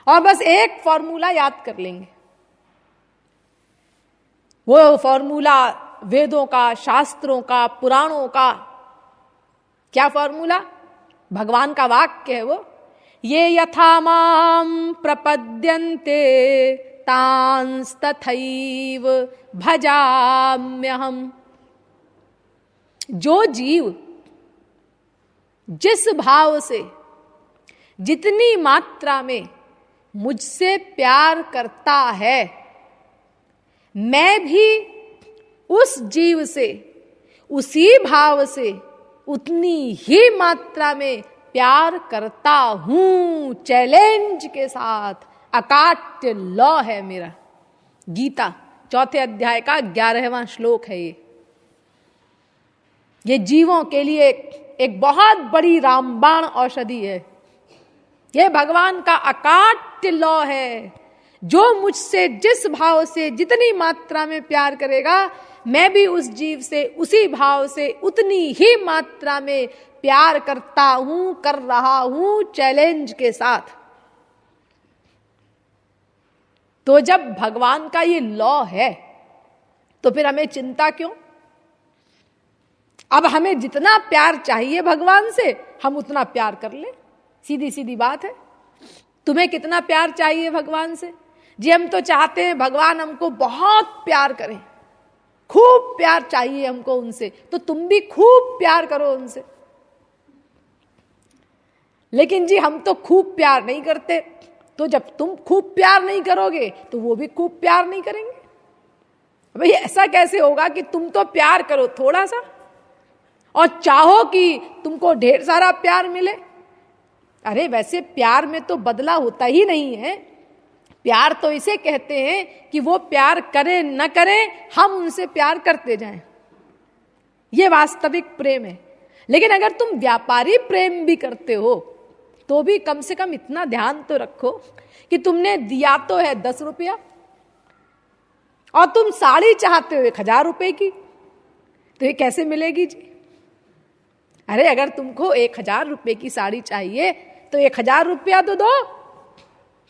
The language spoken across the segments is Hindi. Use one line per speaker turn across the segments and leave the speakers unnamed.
और बस एक फॉर्मूला याद कर लेंगे। वो फॉर्मूला वेदों का, शास्त्रों का, पुराणों का। क्या फॉर्मूला? भगवान का वाक्य है वो, ये यथा माम प्रपद्यन्ते तांस्तथैव भजाम्यहम्। जो जीव जिस भाव से, जितनी मात्रा में मुझसे प्यार करता है, मैं भी उस जीव से उसी भाव से उतनी ही मात्रा में प्यार करता हूं। चैलेंज के साथ, अकाट्य लॉ है मेरा। गीता 4 अध्याय का 11वां श्लोक है ये जीवों के लिए एक बहुत बड़ी रामबाण औषधि है। ये भगवान का अकाट्य लॉ है। जो मुझसे जिस भाव से, जितनी मात्रा में प्यार करेगा, मैं भी उस जीव से उसी भाव से उतनी ही मात्रा में प्यार करता हूं, कर रहा हूं, चैलेंज के साथ। तो जब भगवान का ये लॉ है, तो फिर हमें चिंता क्यों? अब हमें जितना प्यार चाहिए भगवान से, हम उतना प्यार कर ले। सीधी सीधी बात है। तुम्हें कितना प्यार चाहिए भगवान से? जी हम तो चाहते हैं भगवान हमको बहुत प्यार करें, खूब प्यार चाहिए हमको उनसे, तो तुम भी खूब प्यार करो उनसे। लेकिन जी हम तो खूब प्यार नहीं करते, तो जब तुम खूब प्यार नहीं करोगे तो वो भी खूब प्यार नहीं करेंगे। भाई ऐसा कैसे होगा कि तुम तो प्यार करो थोड़ा सा और चाहो कि तुमको ढेर सारा प्यार मिले? अरे वैसे प्यार में तो बदला होता ही नहीं है। प्यार तो इसे कहते हैं कि वो प्यार करे न करे, हम उनसे प्यार करते जाएं। ये वास्तविक प्रेम है। लेकिन अगर तुम व्यापारी प्रेम भी करते हो, तो भी कम से कम इतना ध्यान तो रखो कि तुमने दिया तो है 10 रुपया और तुम साड़ी चाहते हो 1000 रुपए की, तो ये कैसे मिलेगी जी? अरे अगर तुमको 1000 रुपए की साड़ी चाहिए तो 1000 रुपया तो दो,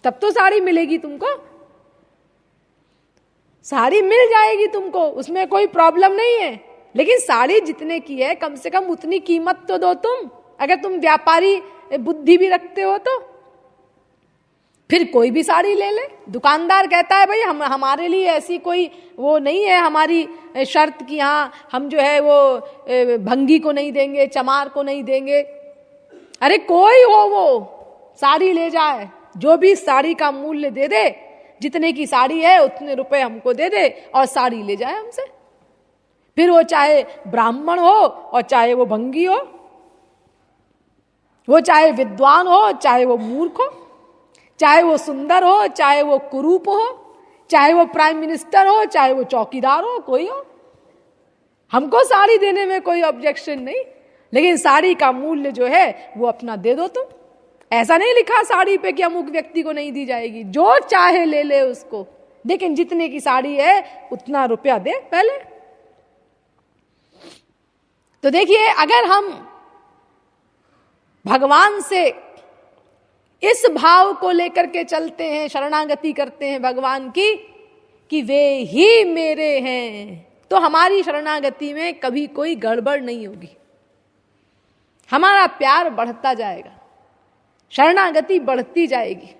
तब तो साड़ी मिलेगी तुमको। साड़ी मिल जाएगी तुमको, उसमें कोई प्रॉब्लम नहीं है। लेकिन साड़ी जितने की है, कम से कम उतनी कीमत तो दो तुम, अगर तुम व्यापारी बुद्धि भी रखते हो तो। फिर कोई भी साड़ी ले ले। दुकानदार कहता है भाई हमारे लिए ऐसी कोई वो नहीं है हमारी शर्त कि हाँ हम जो है वो भंगी को नहीं देंगे, चमार को नहीं देंगे। अरे कोई हो वो साड़ी ले जाए, जो भी साड़ी का मूल्य दे दे, जितने की साड़ी है उतने रुपए हमको दे दे और साड़ी ले जाए हमसे। फिर वो चाहे ब्राह्मण हो और चाहे वो भंगी हो, वो चाहे विद्वान हो चाहे वो मूर्ख हो, चाहे वो सुंदर हो चाहे वो कुरूप हो, चाहे वो प्राइम मिनिस्टर हो चाहे वो चौकीदार हो, कोई हो, हमको साड़ी देने में कोई ऑब्जेक्शन नहीं। लेकिन साड़ी का मूल्य जो है वो अपना दे दो तुम। ऐसा नहीं लिखा साड़ी पे कि अमुक व्यक्ति को नहीं दी जाएगी, जो चाहे ले ले उसको, लेकिन जितने की साड़ी है उतना रुपया दे पहले। तो देखिए, अगर हम भगवान से इस भाव को लेकर के चलते हैं, शरणागति करते हैं भगवान की कि वे ही मेरे हैं, तो हमारी शरणागति में कभी कोई गड़बड़ नहीं होगी। हमारा प्यार बढ़ता जाएगा, शरणागति बढ़ती जाएगी।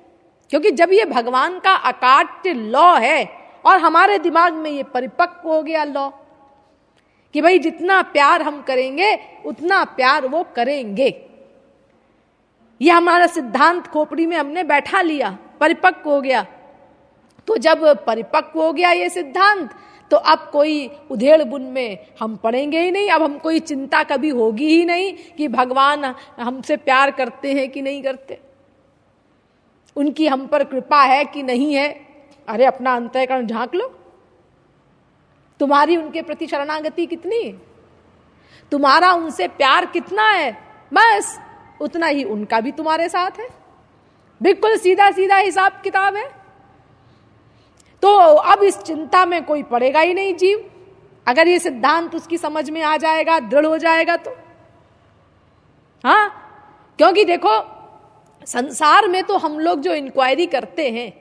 क्योंकि जब ये भगवान का अकाट्य लॉ है और हमारे दिमाग में ये परिपक्व हो गया लॉ कि भाई जितना प्यार हम करेंगे उतना प्यार वो करेंगे, ये हमारा सिद्धांत खोपड़ी में हमने बैठा लिया, परिपक्व हो गया। तो जब परिपक्व हो गया ये सिद्धांत, तो अब कोई उधेड़ बुन में हम पड़ेंगे ही नहीं। अब हम कोई चिंता कभी होगी ही नहीं कि भगवान हमसे प्यार करते हैं कि नहीं करते, उनकी हम पर कृपा है कि नहीं है। अरे अपना अंतःकरण झांक लो, तुम्हारी उनके प्रति शरणागति कितनी है, तुम्हारा उनसे प्यार कितना है, बस उतना ही उनका भी तुम्हारे साथ है। बिल्कुल सीधा सीधा हिसाब किताब है। तो अब इस चिंता में कोई पड़ेगा ही नहीं जीव, अगर ये सिद्धांत उसकी समझ में आ जाएगा, दृढ़ हो जाएगा तो। हाँ, क्योंकि देखो संसार में तो हम लोग जो इंक्वायरी करते हैं,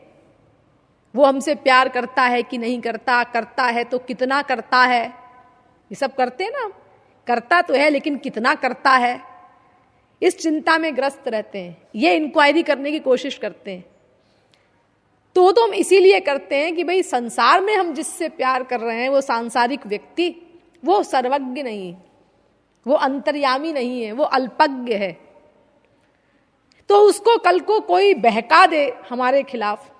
वो हमसे प्यार करता है कि नहीं करता, करता है तो कितना करता है, ये सब करते हैं ना। करता तो है लेकिन कितना करता है, इस चिंता में ग्रस्त रहते हैं, ये इंक्वायरी करने की कोशिश करते हैं। तो हम इसीलिए करते हैं कि भाई संसार में हम जिससे प्यार कर रहे हैं वो सांसारिक व्यक्ति, वो सर्वज्ञ नहीं है, वो अंतर्यामी नहीं है, वो अल्पज्ञ है। तो उसको कल को कोई बहका दे हमारे खिलाफ,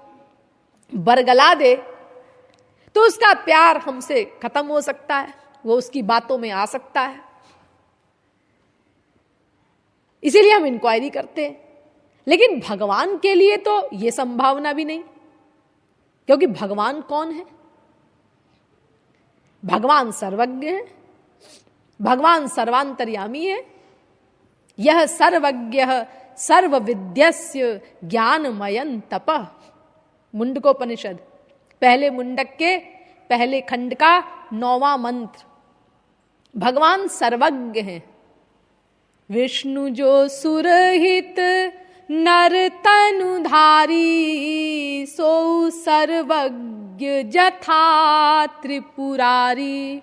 बरगला दे, तो उसका प्यार हमसे खत्म हो सकता है, वो उसकी बातों में आ सकता है। इसीलिए हम इंक्वायरी करते हैं। लेकिन भगवान के लिए तो ये संभावना भी नहीं, क्योंकि भगवान कौन है? भगवान सर्वज्ञ है, भगवान सर्वांतर्यामी है। यह सर्वज्ञ सर्वविद्यस्य ज्ञानमयं तपः, मुंडकोपनिषद पहले मुंडक के पहले खंड का 9वां मंत्र। भगवान सर्वज्ञ हैं। विष्णु जो सुरहित नर तनुधारी, सो सर्वज्ञ जथा त्रिपुरारी।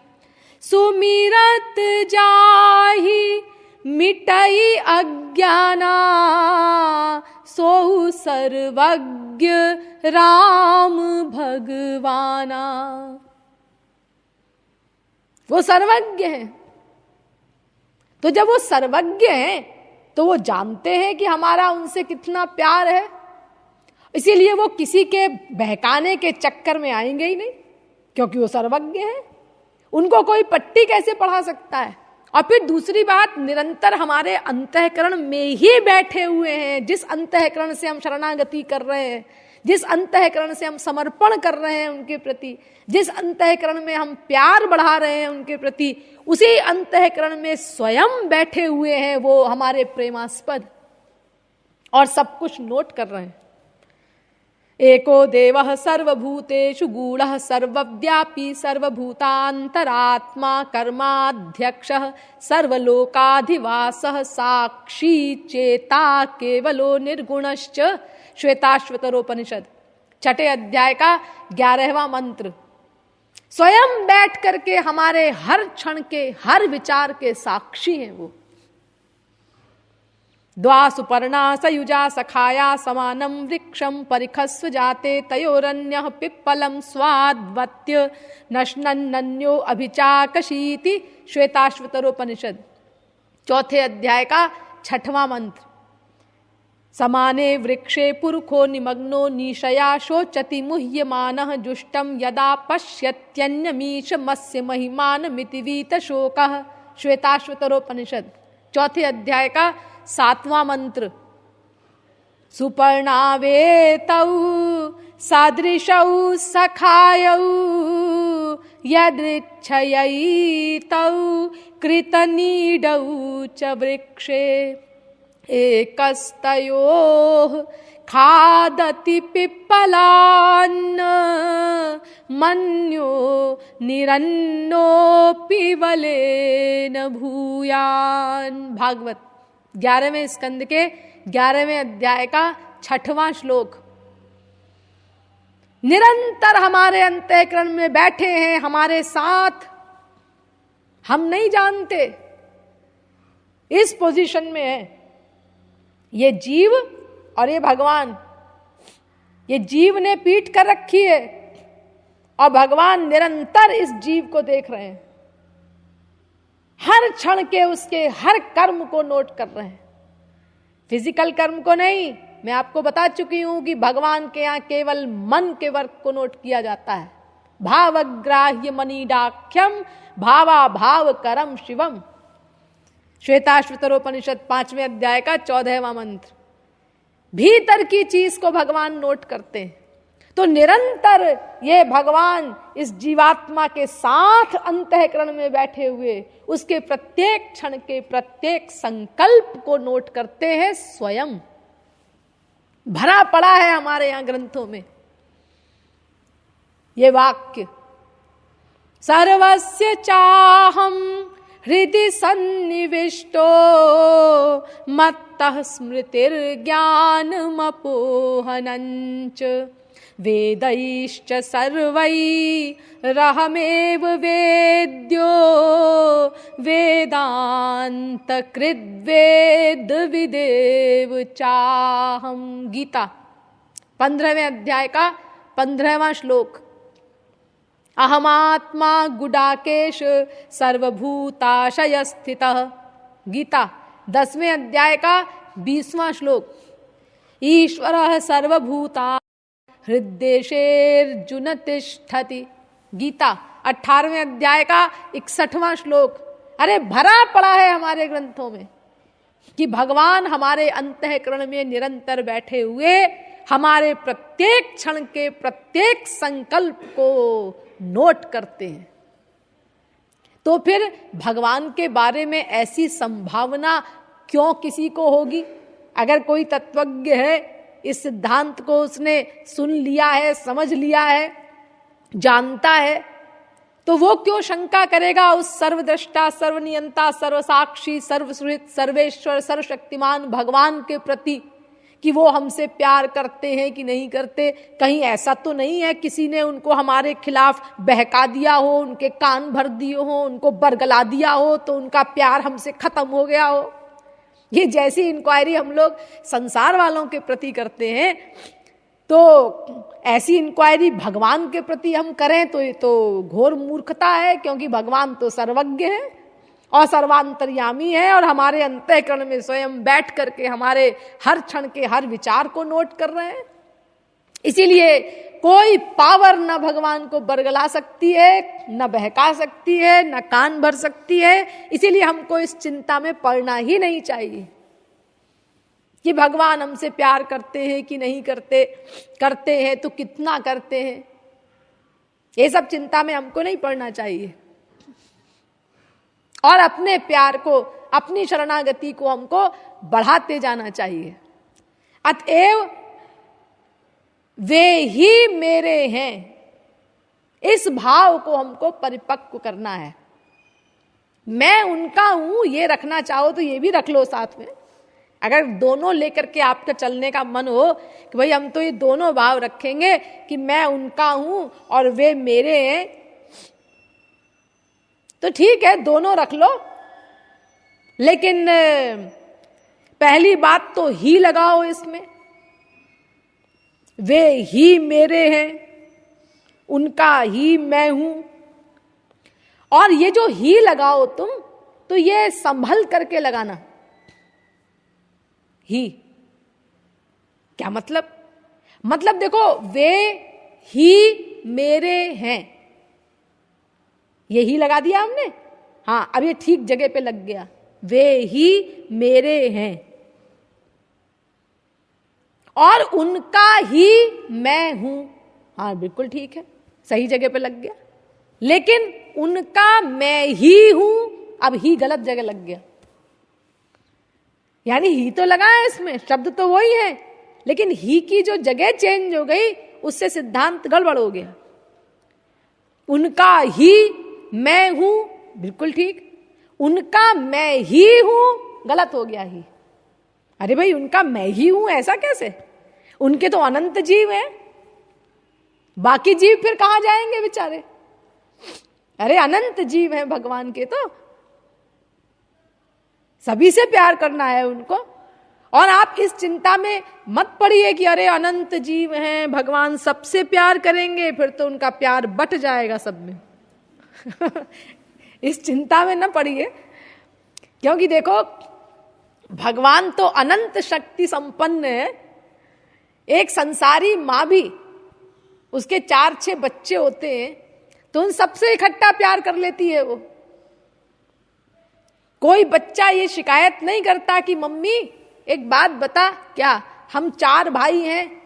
सुमिरत जाहि मिटई अज्ञाना, सो सर्वज्ञ राम भगवाना। वो सर्वज्ञ हैं। तो जब वो सर्वज्ञ हैं तो वो जानते हैं कि हमारा उनसे कितना प्यार है, इसीलिए वो किसी के बहकाने के चक्कर में आएंगे ही नहीं, क्योंकि वो सर्वज्ञ हैं। उनको कोई पट्टी कैसे पढ़ा सकता है? और फिर दूसरी बात, निरंतर हमारे अंतःकरण में ही बैठे हुए हैं। जिस अंतःकरण से हम शरणागति कर रहे हैं, जिस अंतःकरण से हम समर्पण कर रहे हैं उनके प्रति, जिस अंतःकरण में हम प्यार बढ़ा रहे हैं उनके प्रति, उसी अंतःकरण में स्वयं बैठे हुए हैं वो हमारे प्रेमास्पद, और सब कुछ नोट कर रहे हैं। एको देवः सर्वभूतेषु गूढ़ः सर्वव्यापी सर्वभूतान्तरात्मा कर्माध्यक्षः सर्वलोकाधिवासः साक्षी चेता केवलो निर्गुणश्च। श्वेताश्वतरोपनिषद छठे अध्याय का 11वां मंत्र। स्वयं बैठ करके हमारे हर क्षण के हर विचार के साक्षी हैं वो। द्वा सुपर्णा सयुजा सखाया समानं वृक्षं परिखस्व जाते तयोरन्यः पिप्पलं स्वाद्वत्य नश्नन्नन्यो अभिचाकशीति। श्वेताश्वतरोपनिषद चौथे अध्याय का 6वां मंत्र। समाने वृक्षे पुरुखो निमग्नो निशया शोचति मुह्यमानः जुष्टं यदा पश्यत्यन्यमीशमस्य महिमानमिति वीतशोकः। श्वेताश्वतरोपनिषद चौथे अध्याय का 7वां मंत्र। सुपर्णावेतौ सादृशौ सखायौ यदृच्छयैतौ कृतनीडौ च वृक्षे एकस्तयोः खादति पिप्पलान् मन्यो निरन्नोऽपि वलेन भूयान्। भागवत 11वें स्कंद के 11वें अध्याय का 6वां श्लोक। निरंतर हमारे अंतःकरण में बैठे हैं, हमारे साथ। हम नहीं जानते, इस पोजीशन में है ये जीव और ये भगवान। ये जीव ने पीठ कर रखी है और भगवान निरंतर इस जीव को देख रहे हैं, हर क्षण के उसके हर कर्म को नोट कर रहे हैं। फिजिकल कर्म को नहीं, मैं आपको बता चुकी हूं कि भगवान के यहां केवल मन के वर्क को नोट किया जाता है। भावग्राह्य मनीडाख्यम भावा भाव करम शिवम। श्वेताश्वतरोपनिषद 5वें अध्याय का 14वां मंत्र। भीतर की चीज को भगवान नोट करते हैं। तो निरंतर ये भगवान इस जीवात्मा के साथ अंतःकरण में बैठे हुए उसके प्रत्येक क्षण के प्रत्येक संकल्प को नोट करते हैं। स्वयं भरा पड़ा है हमारे यहां ग्रंथों में ये वाक्य। सर्वस्य चाहम हृदि सन्निविष्टो मत्तः स्मृतिर्ज्ञानमपोहनञ्च वेदैश्च सर्वैरहमेव वेद्यो वेदान्तकृद्वेद विदेव चाहम। गीता 15वें अध्याय का 15वां श्लोक। अहमात्मा गुडाकेश सर्वभूताशय स्थितः। गीता 10वें अध्याय का 20वां श्लोक। ईश्वरः सर्वभूता हृद्देशेर्जुन तिष्ठति। गीता 18वें अध्याय का 61वां श्लोक। अरे भरा पड़ा है हमारे ग्रंथों में कि भगवान हमारे अंतःकरण में निरंतर बैठे हुए हमारे प्रत्येक क्षण के प्रत्येक संकल्प को नोट करते हैं। तो फिर भगवान के बारे में ऐसी संभावना क्यों किसी को होगी? अगर कोई तत्वज्ञ है, इस सिद्धांत को उसने सुन लिया है, समझ लिया है, जानता है, तो वो क्यों शंका करेगा उस सर्वद्रष्टा, सर्वनियंता, सर्वसाक्षी, सर्वसुहृत, सर्वेश्वर, सर्वशक्तिमान भगवान के प्रति कि वो हमसे प्यार करते हैं कि नहीं करते? कहीं ऐसा तो नहीं है किसी ने उनको हमारे खिलाफ बहका दिया हो, उनके कान भर दिए हो, उनको बरगला दिया हो, तो उनका प्यार हमसे खत्म हो गया हो? ये जैसी इंक्वायरी हम लोग संसार वालों के प्रति करते हैं, तो ऐसी इंक्वायरी भगवान के प्रति हम करें तो ये तो घोर मूर्खता है, क्योंकि भगवान तो सर्वज्ञ है और सर्वांतर्यामी है और हमारे अंतःकरण में स्वयं बैठ करके हमारे हर क्षण के हर विचार को नोट कर रहे हैं। इसीलिए कोई पावर न भगवान को बरगला सकती है, न बहका सकती है, न कान भर सकती है। इसीलिए हमको इस चिंता में पड़ना ही नहीं चाहिए कि भगवान हमसे प्यार करते हैं कि नहीं करते, करते हैं तो कितना करते हैं। ये सब चिंता में हमको नहीं पड़ना चाहिए और अपने प्यार को, अपनी शरणागति को हमको बढ़ाते जाना चाहिए। अतएव वे ही मेरे हैं, इस भाव को हमको परिपक्व करना है। मैं उनका हूं ये रखना चाहो तो ये भी रख लो साथ में। अगर दोनों लेकर के आपका चलने का मन हो कि भाई हम तो ये दोनों भाव रखेंगे कि मैं उनका हूं और वे मेरे हैं, तो ठीक है, दोनों रख लो। लेकिन पहली बात तो ही लगाओ इसमें, वे ही मेरे हैं, उनका ही मैं हूं। और ये जो ही लगाओ तुम, तो ये संभल करके लगाना। ही क्या मतलब? मतलब देखो, वे ही मेरे हैं, ये ही लगा दिया हमने। हाँ, अब ये ठीक जगह पे लग गया। वे ही मेरे हैं और उनका ही मैं हूं। हाँ बिल्कुल ठीक है, सही जगह पे लग गया। लेकिन उनका मैं ही हूं, अब ही गलत जगह लग गया। यानी ही तो लगा है इसमें, शब्द तो वही है, लेकिन ही की जो जगह चेंज हो गई, उससे सिद्धांत गड़बड़ हो गया। उनका ही मैं हूं, बिल्कुल ठीक। उनका मैं ही हूं, गलत हो गया ही। अरे भाई, उनका मैं ही हूं ऐसा कैसे? उनके तो अनंत जीव हैं, बाकी जीव फिर कहां जाएंगे बेचारे? अरे अनंत जीव हैं भगवान के, तो सभी से प्यार करना है उनको। और आप इस चिंता में मत पड़िए कि अरे अनंत जीव हैं, भगवान सबसे प्यार करेंगे, फिर तो उनका प्यार बट जाएगा सब में। इस चिंता में न पड़िए, क्योंकि देखो भगवान तो अनंत शक्ति संपन्न है। एक संसारी माँ भी, उसके 4-6 बच्चे होते हैं, तो उन सबसे इकट्ठा प्यार कर लेती है वो। कोई बच्चा ये शिकायत नहीं करता कि मम्मी एक बात बता, क्या हम 4 भाई हैं,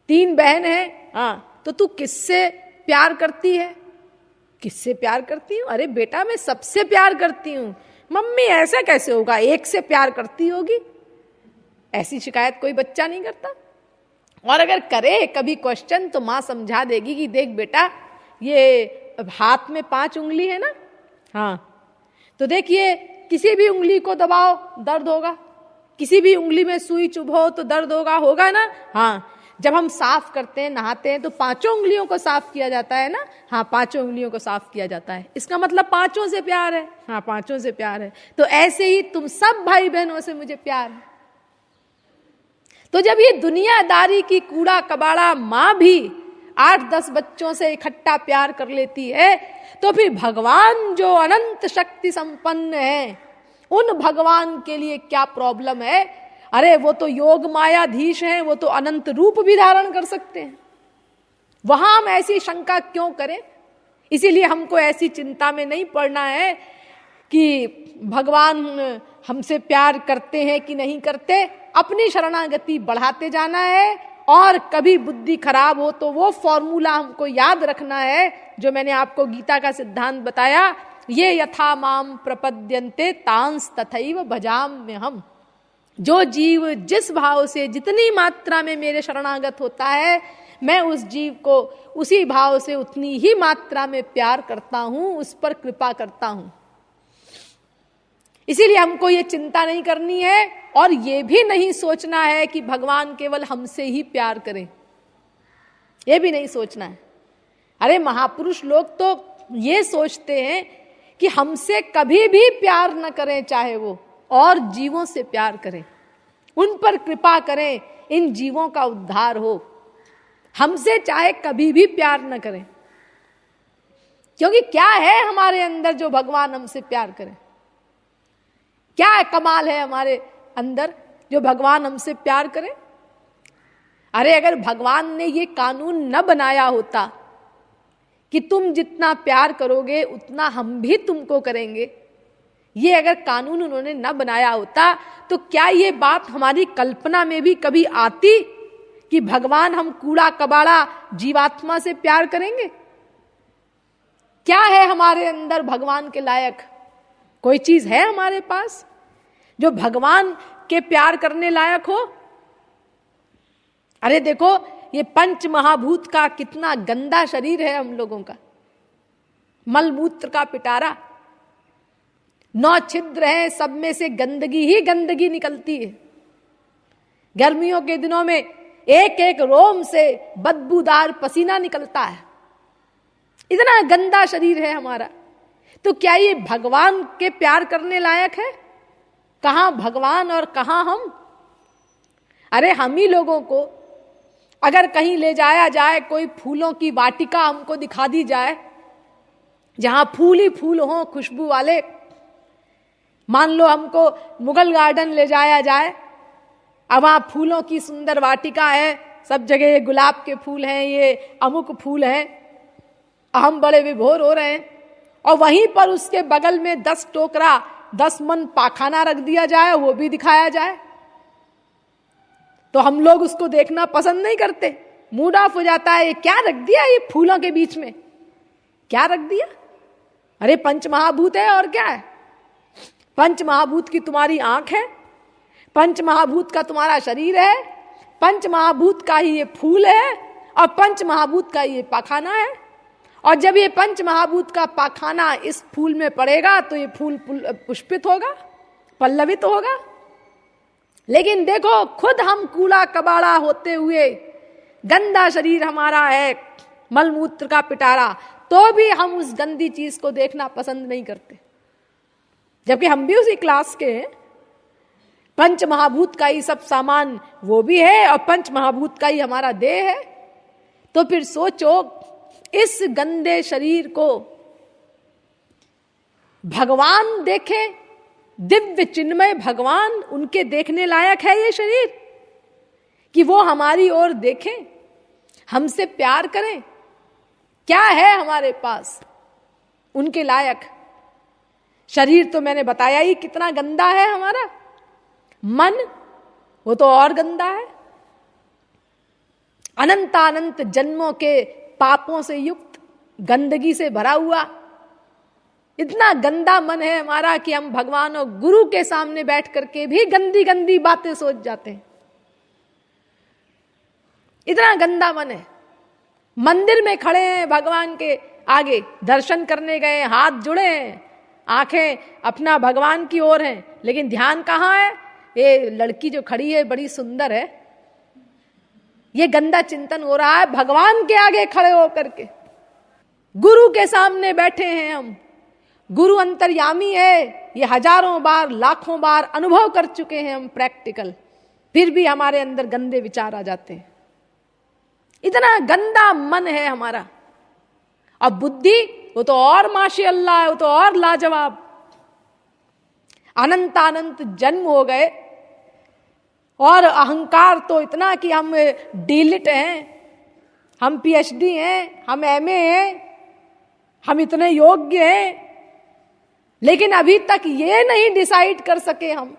3 बहन हैं, हाँ तो तू किससे प्यार करती है? किससे प्यार करती हूँ? अरे बेटा मैं सबसे प्यार करती हूँ। मम्मी ऐसा कैसे होगा, एक से प्यार करती होगी। ऐसी शिकायत कोई बच्चा नहीं करता। और अगर करे कभी क्वेश्चन, तो माँ समझा देगी कि देख बेटा, ये हाथ में 5 उंगली है ना, हाँ, तो देखिए, किसी भी उंगली को दबाओ दर्द होगा, किसी भी उंगली में सुई चुभो तो दर्द होगा ना। हाँ, जब हम साफ करते हैं, नहाते हैं, तो 5 उंगलियों को साफ किया जाता है ना। हाँ, 5 उंगलियों को साफ किया जाता है, इसका मतलब 5 से प्यार है। हाँ, 5 से प्यार है। तो ऐसे ही तुम सब भाई बहनों से मुझे प्यार है। तो जब ये दुनियादारी की कूड़ा कबाड़ा माँ भी 8-10 बच्चों से इकट्ठा प्यार कर लेती है, तो फिर भगवान जो अनंत शक्ति संपन्न है, उन भगवान के लिए क्या प्रॉब्लम है? अरे वो तो योग मायाधीश हैं, वो तो अनंत रूप भी धारण कर सकते हैं। वहां हम ऐसी शंका क्यों करें? इसीलिए हमको ऐसी चिंता में नहीं पड़ना है कि भगवान हमसे प्यार करते हैं कि नहीं करते। अपनी शरणागति बढ़ाते जाना है, और कभी बुद्धि खराब हो तो वो फॉर्मूला हमको याद रखना है जो मैंने आपको गीता का सिद्धांत बताया, ये यथा माम प्रपद्यन्ते तांस तथैव भजाम्यहम्। जो जीव जिस भाव से, जितनी मात्रा में मेरे शरणागत होता है, मैं उस जीव को उसी भाव से उतनी ही मात्रा में प्यार करता हूं, उस पर कृपा करता हूं। इसीलिए हमको ये चिंता नहीं करनी है, और ये भी नहीं सोचना है कि भगवान केवल हमसे ही प्यार करें, ये भी नहीं सोचना है। अरे महापुरुष लोग तो ये सोचते हैं कि हमसे कभी भी प्यार न करें, चाहे वो और जीवों से प्यार करें, उन पर कृपा करें, इन जीवों का उद्धार हो। हमसे चाहे कभी भी प्यार न करें, क्योंकि क्या है हमारे अंदर जो भगवान हमसे प्यार करें? क्या कमाल है हमारे अंदर जो भगवान हमसे प्यार करें? अरे अगर भगवान ने ये कानून न बनाया होता कि तुम जितना प्यार करोगे उतना हम भी तुमको करेंगे, ये अगर कानून उन्होंने न बनाया होता, तो क्या ये बात हमारी कल्पना में भी कभी आती कि भगवान हम कूड़ा कबाड़ा जीवात्मा से प्यार करेंगे? क्या है हमारे अंदर भगवान के लायक? कोई चीज है हमारे पास जो भगवान के प्यार करने लायक हो? अरे देखो, ये पंच महाभूत का कितना गंदा शरीर है हम लोगों का, मलमूत्र का पिटारा, 9 छिद्र हैं, सब में से गंदगी ही गंदगी निकलती है। गर्मियों के दिनों में एक एक रोम से बदबूदार पसीना निकलता है, इतना गंदा शरीर है हमारा। तो क्या ये भगवान के प्यार करने लायक है? कहां भगवान और कहां हम? अरे हम ही लोगों को अगर कहीं ले जाया जाए, कोई फूलों की वाटिका हमको दिखा दी जाए जहां फूल ही फूल हों, खुशबू वाले, मान लो हमको मुगल गार्डन ले जाया जाए, अब वहां फूलों की सुंदर वाटिका है, सब जगह ये गुलाब के फूल हैं, ये अमुक फूल हैं, हम बड़े विभोर हो रहे हैं, और वहीं पर उसके बगल में 10 टोकरा 10 मन पाखाना रख दिया जाए, वो भी दिखाया जाए, तो हम लोग उसको देखना पसंद नहीं करते, मूड ऑफ हो जाता है। ये क्या रख दिया ये फूलों के बीच में, क्या रख दिया? अरे पंच महाभूत है और क्या है? पंच महाभूत की तुम्हारी आंख है, पंच महाभूत का तुम्हारा शरीर है, पंच महाभूत का ही ये फूल है, और पंच महाभूत का ये पाखाना है। और जब ये पंच महाभूत का पाखाना इस फूल में पड़ेगा तो ये फूल पुष्पित होगा, पल्लवित होगा। लेकिन देखो, खुद हम कूड़ा कबाड़ा होते हुए, गंदा शरीर हमारा है, मलमूत्र का पिटारा, तो भी हम उस गंदी चीज को देखना पसंद नहीं करते, जबकि हम भी उसी क्लास के हैं। पंच महाभूत का ही सब सामान वो भी है, और पंच महाभूत का ही हमारा देह है। तो फिर सोचो, इस गंदे शरीर को भगवान देखे, दिव्य चिन्मय भगवान, उनके देखने लायक है ये शरीर, कि वो हमारी ओर देखें, हमसे प्यार करें? क्या है हमारे पास उनके लायक? शरीर तो मैंने बताया ही कितना गंदा है हमारा, मन वो तो और गंदा है, अनंतानंत जन्मों के पापों से युक्त, गंदगी से भरा हुआ, इतना गंदा मन है हमारा कि हम भगवान और गुरु के सामने बैठ करके भी गंदी गंदी बातें सोच जाते हैं। इतना गंदा मन है। मंदिर में खड़े हैं, भगवान के आगे दर्शन करने गए, हाथ जुड़े हैं, आंखें अपना भगवान की ओर हैं, लेकिन ध्यान कहाँ है? ये लड़की जो खड़ी है बड़ी सुंदर है, ये गंदा चिंतन हो रहा है भगवान के आगे खड़े होकर के। गुरु के सामने बैठे हैं हम, गुरु अंतर्यामी है, ये हजारों बार लाखों बार अनुभव कर चुके हैं हम प्रैक्टिकल, फिर भी हमारे अंदर गंदे विचार आ जाते हैं। इतना गंदा मन है हमारा। अब बुद्धि वो तो और माशाअल्लाह है, वो तो और लाजवाब। अनंत अनंत जन्म हो गए और अहंकार तो इतना कि हम डीलिट हैं, हम पीएचडी हैं, हम एमए हैं, हम इतने योग्य हैं, लेकिन अभी तक ये नहीं डिसाइड कर सके हम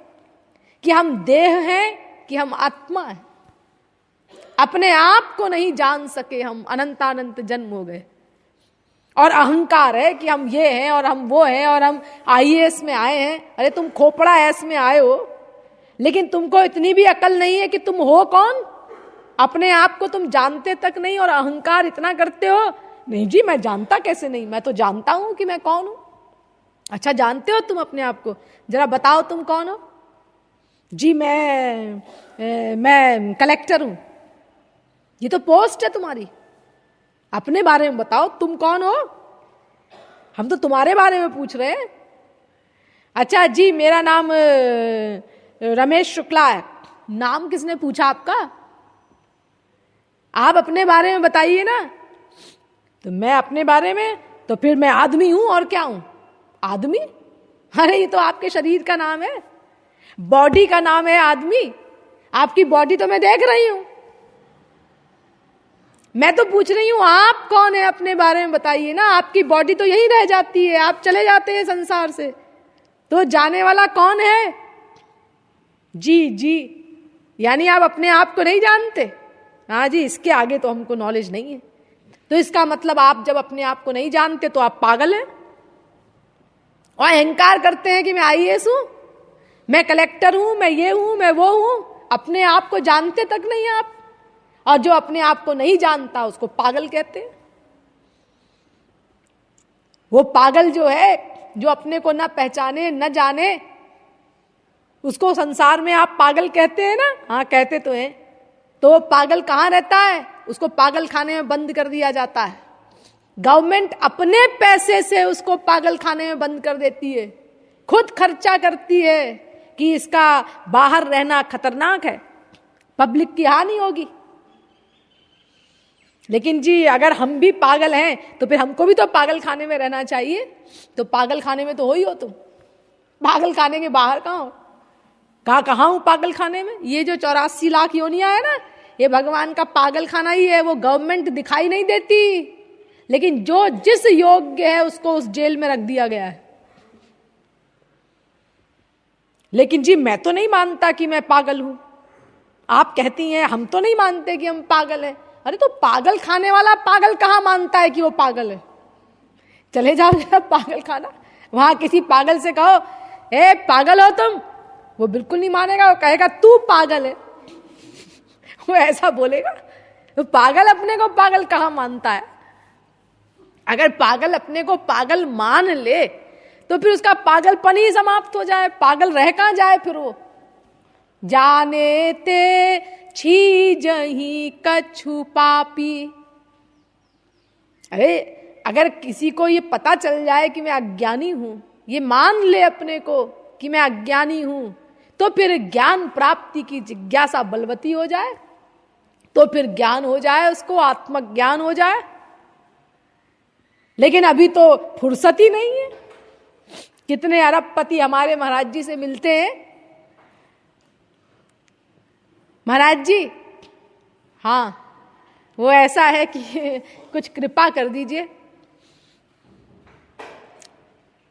कि हम देह हैं कि हम आत्मा हैं। अपने आप को नहीं जान सके हम। अनंत जन्म हो गए और अहंकार है कि हम ये हैं और हम वो हैं और हम आईएएस में आए हैं। अरे तुम खोपड़ा एस में आए हो, लेकिन तुमको इतनी भी अकल नहीं है कि तुम हो कौन। अपने आप को तुम जानते तक नहीं और अहंकार इतना करते हो। नहीं जी, मैं जानता कैसे नहीं, मैं तो जानता हूं कि मैं कौन हूं। अच्छा, जानते हो तुम अपने आप को? जरा बताओ तुम कौन हो। जी मैं कलेक्टर हूं। ये तो पोस्ट है तुम्हारी। अपने बारे में बताओ, तुम कौन हो? हम तो तुम्हारे बारे में पूछ रहे हैं। अच्छा जी, मेरा नाम रमेश शुक्ला है। नाम किसने पूछा आपका? आप अपने बारे में बताइए ना। तो मैं अपने बारे में, तो फिर मैं आदमी हूं और क्या हूं? आदमी? अरे ये तो आपके शरीर का नाम है, बॉडी का नाम है आदमी। आपकी बॉडी तो मैं देख रही हूं। मैं तो पूछ रही हूं आप कौन है, अपने बारे में बताइए ना। आपकी बॉडी तो यहीं रह जाती है, आप चले जाते हैं संसार से, तो जाने वाला कौन है? जी, यानी आप अपने आप को नहीं जानते। हाँ जी, इसके आगे तो हमको नॉलेज नहीं है। तो इसका मतलब आप जब अपने आप को नहीं जानते तो आप पागल हैं और अहंकार करते हैं कि मैं आईएएस हूं, मैं कलेक्टर हूं, मैं ये हूं, मैं वो हूं। अपने आप को जानते तक नहीं आप। और जो अपने आप को नहीं जानता उसको पागल कहते हैं। वो पागल जो है, जो अपने को ना पहचाने न जाने, उसको संसार में आप पागल कहते हैं ना। हाँ, कहते तो हैं। तो वो पागल कहाँ रहता है? उसको पागल खाने में बंद कर दिया जाता है। गवर्नमेंट अपने पैसे से उसको पागल खाने में बंद कर देती है, खुद खर्चा करती है कि इसका बाहर रहना खतरनाक है, पब्लिक की हानि होगी। लेकिन जी, अगर हम भी पागल हैं तो फिर हमको भी तो पागल खाने में रहना चाहिए। तो पागल खाने में तो हो ही हो तुम। पागल खाने के बाहर कहाँ हो? कहाँ हूं पागल खाने में? ये जो 84 लाख योनियां है ना, ये भगवान का पागल खाना ही है। वो गवर्नमेंट दिखाई नहीं देती, लेकिन जो जिस योग्य है उसको उस जेल में रख दिया गया है। लेकिन जी, मैं तो नहीं मानता कि मैं पागल हूं। आप कहती हैं हम तो नहीं मानते कि हम पागल हैं। अरे तो पागल खाने वाला पागल कहाँ मानता है कि वो पागल है? चले जाओ जरा पागल खाना, वहां किसी पागल से कहो ए पागल हो तुम, वो बिल्कुल नहीं मानेगा। वो कहेगा तू पागल है। वो ऐसा बोलेगा। तो पागल अपने को पागल कहाँ मानता है? अगर पागल अपने को पागल मान ले तो फिर उसका पागलपन ही समाप्त हो जाए। पागल रह कहाँ जाए फिर वो? जाने ते छी जही कछु पापी। अरे अगर किसी को ये पता चल जाए कि मैं अज्ञानी हूं, ये मान ले अपने को कि मैं अज्ञानी हूं, तो फिर ज्ञान प्राप्ति की जिज्ञासा बलवती हो जाए, तो फिर ज्ञान हो जाए, उसको आत्मज्ञान हो जाए। लेकिन अभी तो फुर्सत ही नहीं है। कितने अरबपति हमारे महाराज जी से मिलते हैं। महाराज जी, हाँ वो ऐसा है कि कुछ कृपा कर दीजिए।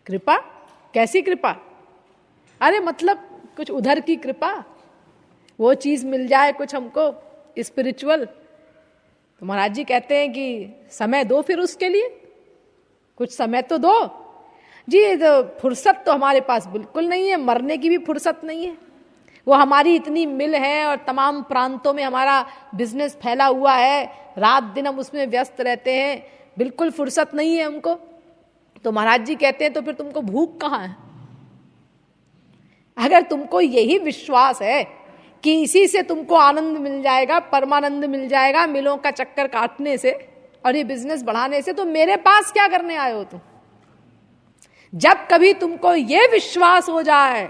कृपा? कैसी कृपा? अरे मतलब कुछ उधर की कृपा, वो चीज मिल जाए कुछ हमको स्पिरिचुअल। तो महाराज जी कहते हैं कि समय दो फिर उसके लिए, कुछ समय तो दो जी। तो फुर्सत तो हमारे पास बिल्कुल नहीं है, मरने की भी फुर्सत नहीं है। वो हमारी इतनी मिल है और तमाम प्रांतों में हमारा बिजनेस फैला हुआ है, रात दिन हम उसमें व्यस्त रहते हैं, बिल्कुल फुर्सत नहीं है हमको। तो महाराज जी कहते हैं तो फिर तुमको भूख कहाँ है? अगर तुमको यही विश्वास है कि इसी से तुमको आनंद मिल जाएगा, परमानंद मिल जाएगा, मिलों का चक्कर काटने से और ये बिजनेस बढ़ाने से, तो मेरे पास क्या करने आए हो तुम? जब कभी तुमको ये विश्वास हो जाए,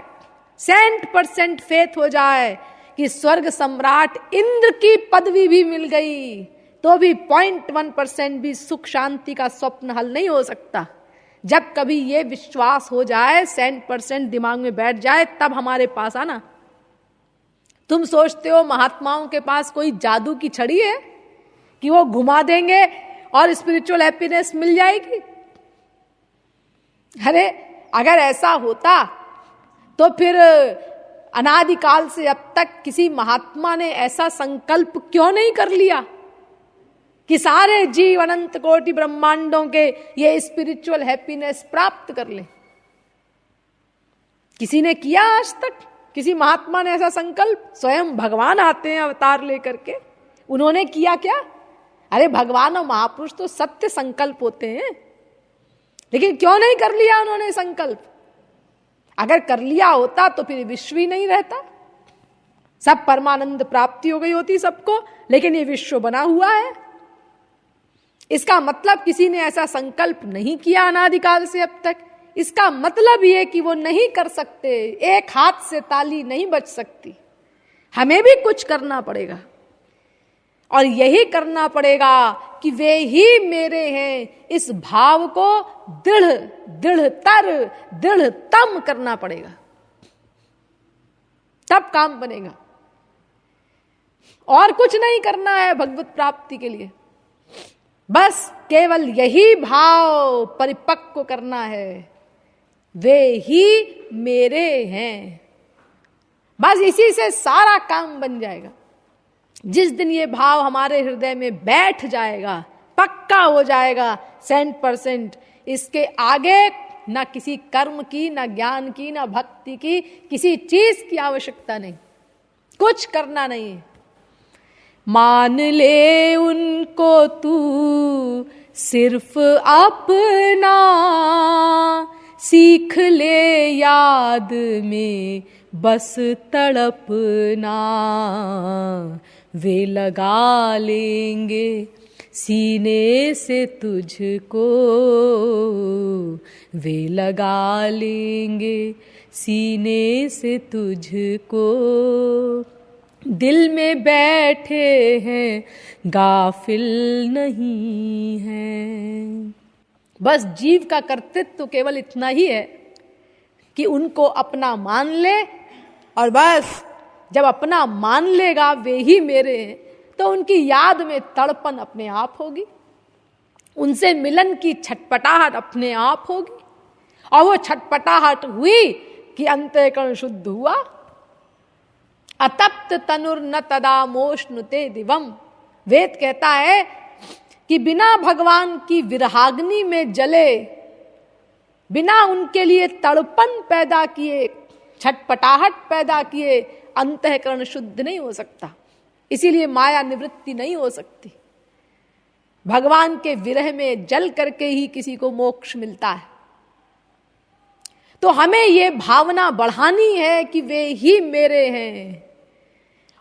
100% फेथ हो जाए कि स्वर्ग सम्राट इंद्र की पदवी भी मिल गई, तो भी 0.1% भी सुख शांति का स्वप्न हल नहीं हो सकता। जब कभी ये विश्वास हो जाए, 100% दिमाग में बैठ जाए, तब हमारे पास आना। तुम सोचते हो महात्माओं के पास कोई जादू की छड़ी है कि वो घुमा देंगे और स्पिरिचुअल हैप्पीनेस मिल जाएगी? अरे अगर ऐसा होता तो फिर अनादिकाल से अब तक किसी महात्मा ने ऐसा संकल्प क्यों नहीं कर लिया कि सारे जीव अनंत कोटि ब्रह्मांडों के ये स्पिरिचुअल हैप्पीनेस प्राप्त कर ले? किसी ने किया आज तक? किसी महात्मा ने ऐसा संकल्प? स्वयं भगवान आते हैं अवतार लेकर के, उन्होंने किया क्या? अरे भगवान और महापुरुष तो सत्य संकल्प होते हैं, लेकिन क्यों नहीं कर लिया उन्होंने संकल्प? अगर कर लिया होता तो फिर विश्व ही नहीं रहता, सब परमानंद प्राप्ति हो गई होती सबको, लेकिन ये विश्व बना हुआ है। इसका मतलब किसी ने ऐसा संकल्प नहीं किया अनादिकाल से अब तक। इसका मतलब ये कि वो नहीं कर सकते, एक हाथ से ताली नहीं बज सकती, हमें भी कुछ करना पड़ेगा। और यही करना पड़ेगा कि वे ही मेरे हैं, इस भाव को दृढ़तम करना पड़ेगा, तब काम बनेगा। और कुछ नहीं करना है भगवत प्राप्ति के लिए, बस केवल यही भाव परिपक्व करना है, वे ही मेरे हैं। बस इसी से सारा काम बन जाएगा। जिस दिन ये भाव हमारे हृदय में बैठ जाएगा, पक्का हो जाएगा 100%, इसके आगे ना किसी कर्म की, ना ज्ञान की, ना भक्ति की, किसी चीज की आवश्यकता नहीं, कुछ करना नहीं है। मान ले उनको तू सिर्फ अपना, सीख ले याद में बस तड़पना, वे लगा लेंगे सीने से तुझको, वे लगा लेंगे सीने से तुझको, दिल में बैठे हैं गाफिल नहीं है। बस जीव का कर्तव्य तो केवल इतना ही है कि उनको अपना मान ले, और बस जब अपना मान लेगा वे ही मेरे हैं, तो उनकी याद में तड़पन अपने आप होगी, उनसे मिलन की छटपटाहट अपने आप होगी, और वो छटपटाहट हुई कि अंतःकरण शुद्ध हुआ। अतप्त तनुर न तदा मोष्णुते दिवम, वेद कहता है कि बिना भगवान की विरहाग्नि में जले, बिना उनके लिए तड़पन पैदा किए, छटपटाहट पैदा किए, अंतःकरण शुद्ध नहीं हो सकता। इसीलिए माया निवृत्ति नहीं हो सकती। भगवान के विरह में जल करके ही किसी को मोक्ष मिलता है। तो हमें ये भावना बढ़ानी है कि वे ही मेरे हैं,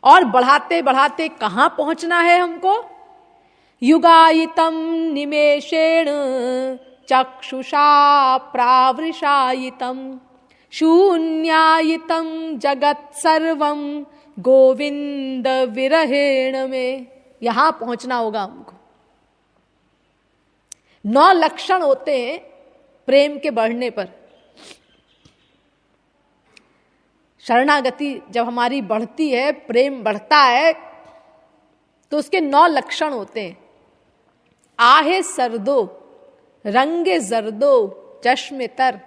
और बढ़ाते बढ़ाते कहां पहुंचना है हमको? युगायितम निमेषेण चक्षुषा प्रावृषायितम, शून्यायितम जगत सर्वम गोविंद विरहेण में, यहां पहुंचना होगा हमको। 9 लक्षण होते हैं प्रेम के बढ़ने पर। शरणागति जब हमारी बढ़ती है, प्रेम बढ़ता है, तो उसके 9 लक्षण होते हैं। आहे सरदो, रंगे जरदो, चश्मे तर,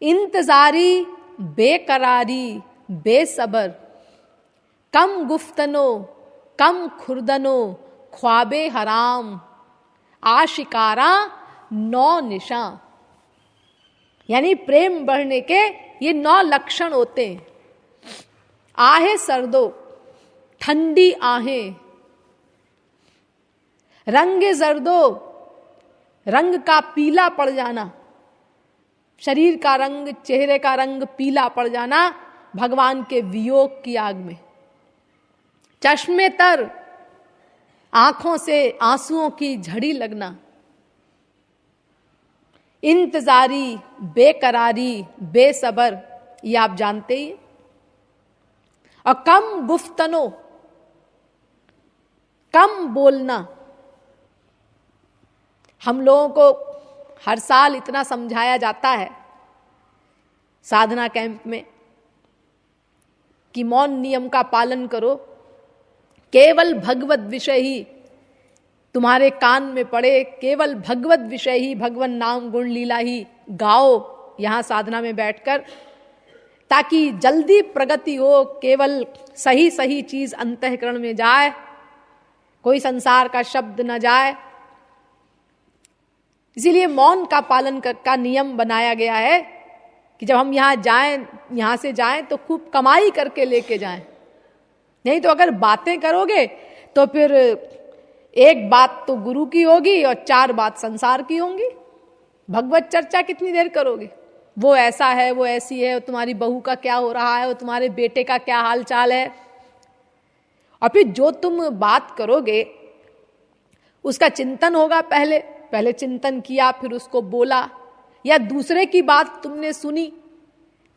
इंतजारी बेकरारी बेसबर, कम गुफ्तनो कम खुर्दनो, ख्वाबे हराम, आशिकारा 9 निशा। यानी प्रेम बढ़ने के ये 9 लक्षण होते हैं। आहे सर्दो, ठंडी आहें, रंगे जर्दो, रंग का पीला पड़ जाना, शरीर का रंग, चेहरे का रंग पीला पड़ जाना भगवान के वियोग की आग में। चश्मे तर आंखों से आंसुओं की झड़ी लगना, इंतजारी, बेकरारी, बेसबर, ये आप जानते ही। और कम गुफ्तनो, कम बोलना। हम लोगों को हर साल इतना समझाया जाता है साधना कैंप में कि मौन नियम का पालन करो, केवल भगवत विषय ही तुम्हारे कान में पड़े, केवल भगवत विषय ही, भगवन नाम गुण लीला ही गाओ यहां साधना में बैठकर, ताकि जल्दी प्रगति हो, केवल सही सही चीज अंतःकरण में जाए, कोई संसार का शब्द न जाए। इसीलिए मौन का पालन का नियम बनाया गया है कि जब हम यहां से जाएं तो खूब कमाई करके लेके जाएं। नहीं तो अगर बातें करोगे तो फिर एक बात तो गुरु की होगी और 4 बात संसार की होंगी। भगवत चर्चा कितनी देर करोगे? वो ऐसा है, वो ऐसी है, तुम्हारी बहू का क्या हो रहा है, वो तुम्हारे बेटे का क्या हाल चाल है। और फिर जो तुम बात करोगे उसका चिंतन होगा। पहले चिंतन किया, फिर उसको बोला, या दूसरे की बात तुमने सुनी,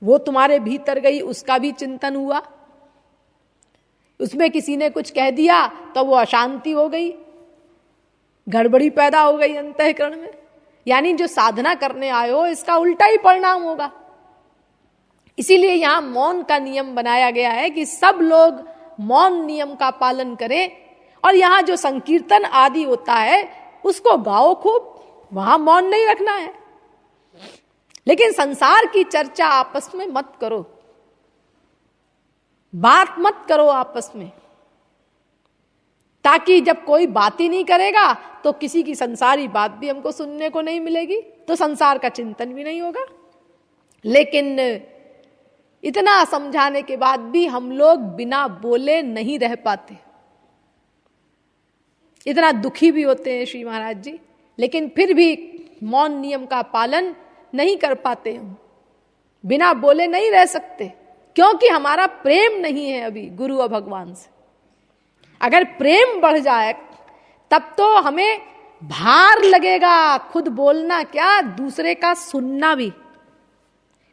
वो तुम्हारे भीतर गई, उसका भी चिंतन हुआ। उसमें किसी ने कुछ कह दिया तो वो अशांति हो गई, गड़बड़ी पैदा हो गई अंतःकरण में। यानी जो साधना करने आए हो इसका उल्टा ही परिणाम होगा। इसीलिए यहां मौन का नियम बनाया गया है कि सब लोग मौन नियम का पालन करें। और यहां जो संकीर्तन आदि होता है उसको गाओ खूब, वहां मौन नहीं रखना है। लेकिन संसार की चर्चा आपस में मत करो, बात मत करो आपस में, ताकि जब कोई बात ही नहीं करेगा तो किसी की संसारी बात भी हमको सुनने को नहीं मिलेगी, तो संसार का चिंतन भी नहीं होगा। लेकिन इतना समझाने के बाद भी हम लोग बिना बोले नहीं रह पाते, इतना दुखी भी होते हैं श्री महाराज जी, लेकिन फिर भी मौन नियम का पालन नहीं कर पाते। हम बिना बोले नहीं रह सकते, क्योंकि हमारा प्रेम नहीं है अभी गुरु और भगवान से। अगर प्रेम बढ़ जाए तब तो हमें भार लगेगा, खुद बोलना क्या, दूसरे का सुनना भी।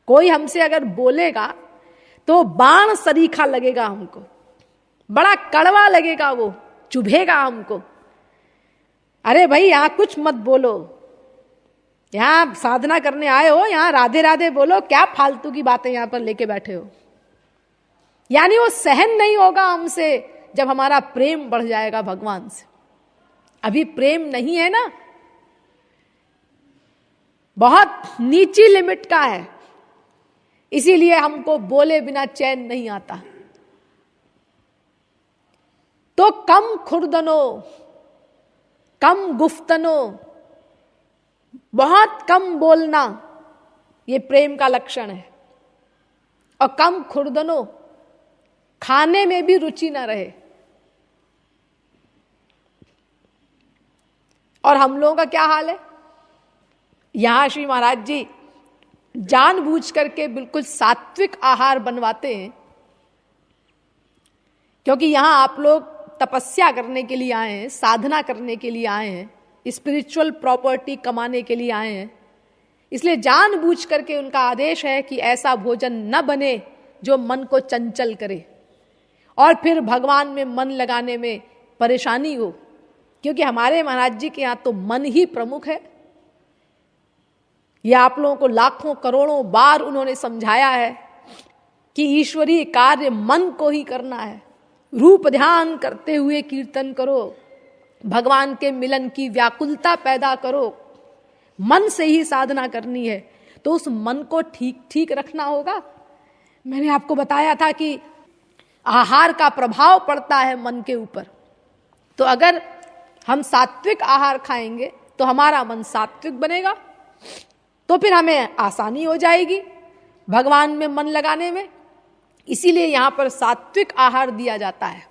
कोई हमसे अगर बोलेगा तो बाण सरीखा लगेगा हमको, बड़ा कड़वा लगेगा, वो चुभेगा हमको। अरे भाई यहां कुछ मत बोलो, यहां साधना करने आए हो, यहां राधे राधे बोलो, क्या फालतू की बातें यहां पर लेके बैठे हो। यानी वो सहन नहीं होगा हमसे जब हमारा प्रेम बढ़ जाएगा भगवान से। अभी प्रेम नहीं है ना, बहुत नीची लिमिट का है, इसीलिए हमको बोले बिना चैन नहीं आता। तो कम खुर्दनो, कम गुफ्तनो, बहुत कम बोलना, ये प्रेम का लक्षण है। और कम खुर्दनो, खाने में भी रुचि ना रहे। और हम लोगों का क्या हाल है? यहां श्री महाराज जी जानबूझ करके बिल्कुल सात्विक आहार बनवाते हैं, क्योंकि यहां आप लोग तपस्या करने के लिए आए हैं, साधना करने के लिए आए हैं, स्पिरिचुअल प्रॉपर्टी कमाने के लिए आए हैं। इसलिए जानबूझ करके उनका आदेश है कि ऐसा भोजन न बने जो मन को चंचल करे और फिर भगवान में मन लगाने में परेशानी हो, क्योंकि हमारे महाराज जी के यहाँ तो मन ही प्रमुख है। यह आप लोगों को लाखों करोड़ों बार उन्होंने समझाया है कि ईश्वरीय कार्य मन को ही करना है। रूप ध्यान करते हुए कीर्तन करो, भगवान के मिलन की व्याकुलता पैदा करो, मन से ही साधना करनी है। तो उस मन को ठीक ठीक रखना होगा। मैंने आपको बताया था कि आहार का प्रभाव पड़ता है मन के ऊपर। तो अगर हम सात्विक आहार खाएंगे तो हमारा मन सात्विक बनेगा, तो फिर हमें आसानी हो जाएगी भगवान में मन लगाने में। इसीलिए यहां पर सात्विक आहार दिया जाता है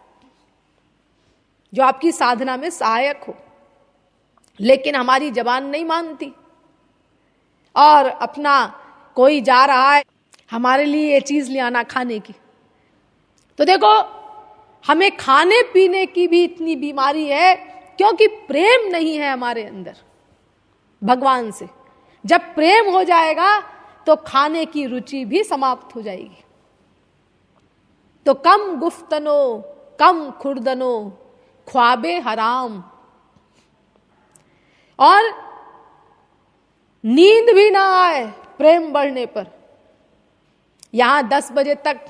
जो आपकी साधना में सहायक हो। लेकिन हमारी जबान नहीं मानती, और अपना कोई जा रहा है हमारे लिए ये चीज ले आना खाने की। तो देखो, हमें खाने पीने की भी इतनी बीमारी है क्योंकि प्रेम नहीं है हमारे अंदर भगवान से। जब प्रेम हो जाएगा तो खाने की रुचि भी समाप्त हो जाएगी। तो कम गुफ्तनो कम खुर्दनो ख्वाबे हराम, और नींद भी ना आए प्रेम बढ़ने पर। यहां 10 बजे तक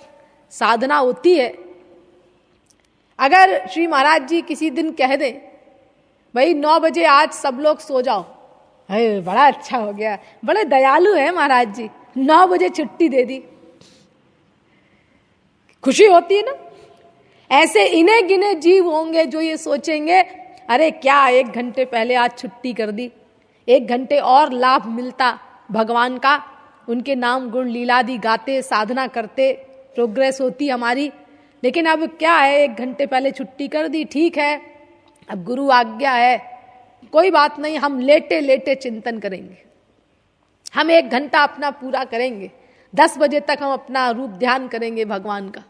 साधना होती है। अगर श्री महाराज जी किसी दिन कह दें भाई 9 बजे आज सब लोग सो जाओ, अरे बड़ा अच्छा हो गया, बड़े दयालु है महाराज जी, 9 बजे छुट्टी दे दी, खुशी होती है ना। ऐसे इने गिने जीव होंगे जो ये सोचेंगे अरे क्या 1 घंटे पहले आज छुट्टी कर दी, 1 घंटे और लाभ मिलता भगवान का, उनके नाम गुण लीलादि गाते साधना करते प्रोग्रेस होती हमारी। लेकिन अब क्या है, 1 घंटे पहले छुट्टी कर दी, ठीक है अब गुरु आज्ञा है, कोई बात नहीं, हम लेटे लेटे चिंतन करेंगे, हम 1 घंटा अपना पूरा करेंगे, 10 बजे तक हम अपना रूप ध्यान करेंगे भगवान का।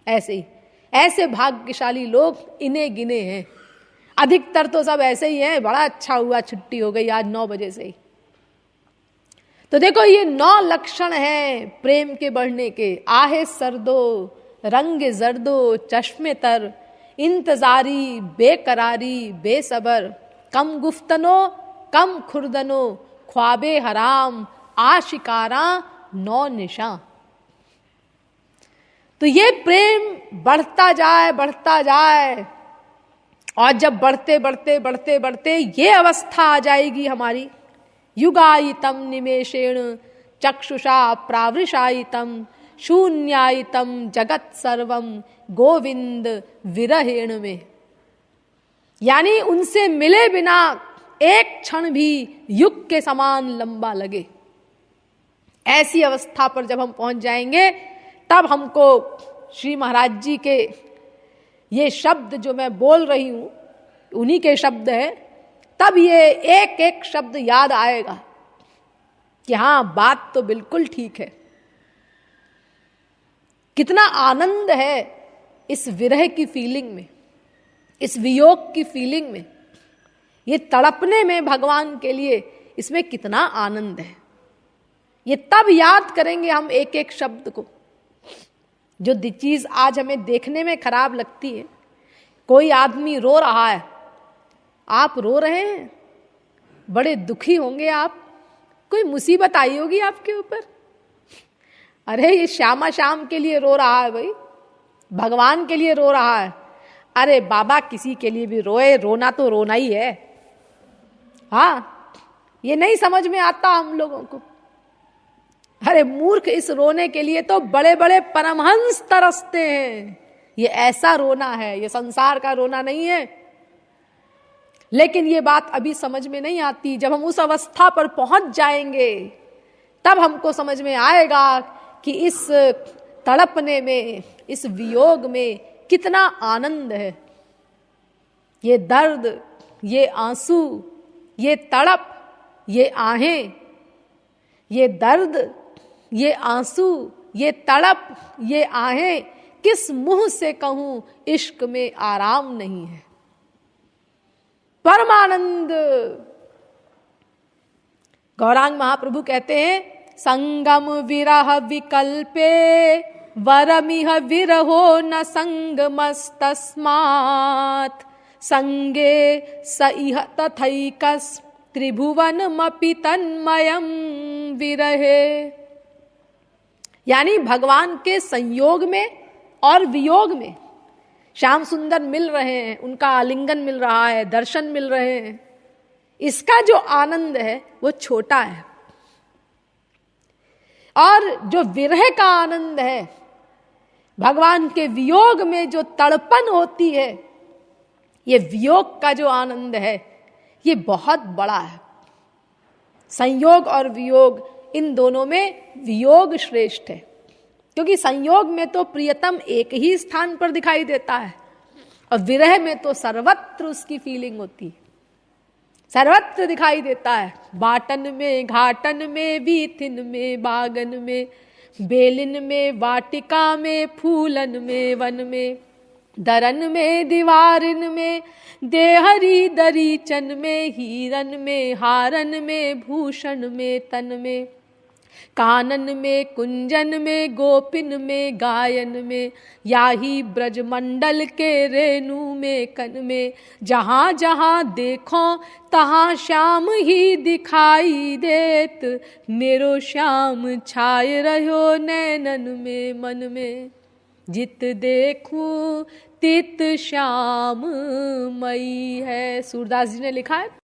ऐसे ही ऐसे भाग्यशाली लोग इने गिने हैं। अधिकतर तो सब ऐसे ही हैं, बड़ा अच्छा हुआ छुट्टी हो गई आज 9 बजे से ही। तो देखो ये 9 लक्षण हैं प्रेम के बढ़ने के। आहे सर्दो रंग जर्दो चश्मे तर, इंतजारी बेकरारी बेसबर, कम गुफ्तनो कम खुर्दनो ख्वाबे हराम, आशिकारा 9 निशा। तो ये प्रेम बढ़ता जाए, और जब बढ़ते बढ़ते बढ़ते बढ़ते ये अवस्था आ जाएगी हमारी, युगायितम निमेषेण चक्षुषा प्रावृषायितम, शून्यायितम जगत सर्वम गोविंद विरहेण में, यानी उनसे मिले बिना एक क्षण भी युग के समान लंबा लगे। ऐसी अवस्था पर जब हम पहुंच जाएंगे तब हमको श्री महाराज जी के ये शब्द जो मैं बोल रही हूं उन्हीं के शब्द हैं, तब ये एक एक शब्द याद आएगा कि हाँ बात तो बिल्कुल ठीक है। कितना आनंद है इस विरह की फीलिंग में, इस वियोग की फीलिंग में, ये तड़पने में भगवान के लिए, इसमें कितना आनंद है। ये तब याद करेंगे हम एक एक शब्द को। जो चीज आज हमें देखने में खराब लगती है, कोई आदमी रो रहा है, आप रो रहे हैं, बड़े दुखी होंगे आप, कोई मुसीबत आई होगी आपके ऊपर। अरे ये श्यामा श्याम के लिए रो रहा है भाई, भगवान के लिए रो रहा है। अरे बाबा किसी के लिए भी रोए, रोना तो रोना ही है। हाँ, ये नहीं समझ में आता हम लोगों को। अरे मूर्ख, इस रोने के लिए तो बड़े बड़े परमहंस तरसते हैं। ये ऐसा रोना है, ये संसार का रोना नहीं है। लेकिन ये बात अभी समझ में नहीं आती। जब हम उस अवस्था पर पहुंच जाएंगे तब हमको समझ में आएगा कि इस तड़पने में, इस वियोग में कितना आनंद है। ये दर्द, ये आंसू, ये तड़प, ये आहें, ये दर्द, ये आंसू, ये तड़प, ये आहें, किस मुंह से कहूं इश्क में आराम नहीं है। परमानंद। गौरांग महाप्रभु कहते हैं, संगम विरह विकल्पे वरमिह विरहो न संगमस्तस्मात्, संगे स इह तथैकस् त्रिभुवनमपि तन्मयम् विरहे। यानी भगवान के संयोग में और वियोग में श्याम सुंदर मिल रहे हैं, उनका आलिंगन मिल रहा है, दर्शन मिल रहे हैं, इसका जो आनंद है वो छोटा है। और जो विरह का आनंद है, भगवान के वियोग में जो तड़पन होती है, ये वियोग का जो आनंद है ये बहुत बड़ा है। संयोग और वियोग, इन दोनों में वियोग श्रेष्ठ है, क्योंकि संयोग में तो प्रियतम एक ही स्थान पर दिखाई देता है और विरह में तो सर्वत्र उसकी फीलिंग होती है। सर्वत्र दिखाई देता है। बाटन में, घाटन में, बीथिन में, बागन में, बेलिन में, वाटिका में, फूलन में, वन में, दरन में, दीवारिन में, देहरी दरीचन में, हीरन में, हारन में, भूषण में, तन में, कानन में, कुंजन में, गोपिन में, गायन में, याही ब्रज मंडल के रेणु में, कन में, जहाँ जहाँ देखो तहाँ श्याम ही दिखाई देत, मेरो श्याम छाए रहो नैनन में, मन में, जित देखूं तित श्याम मई है। सूरदास जी ने लिखा है।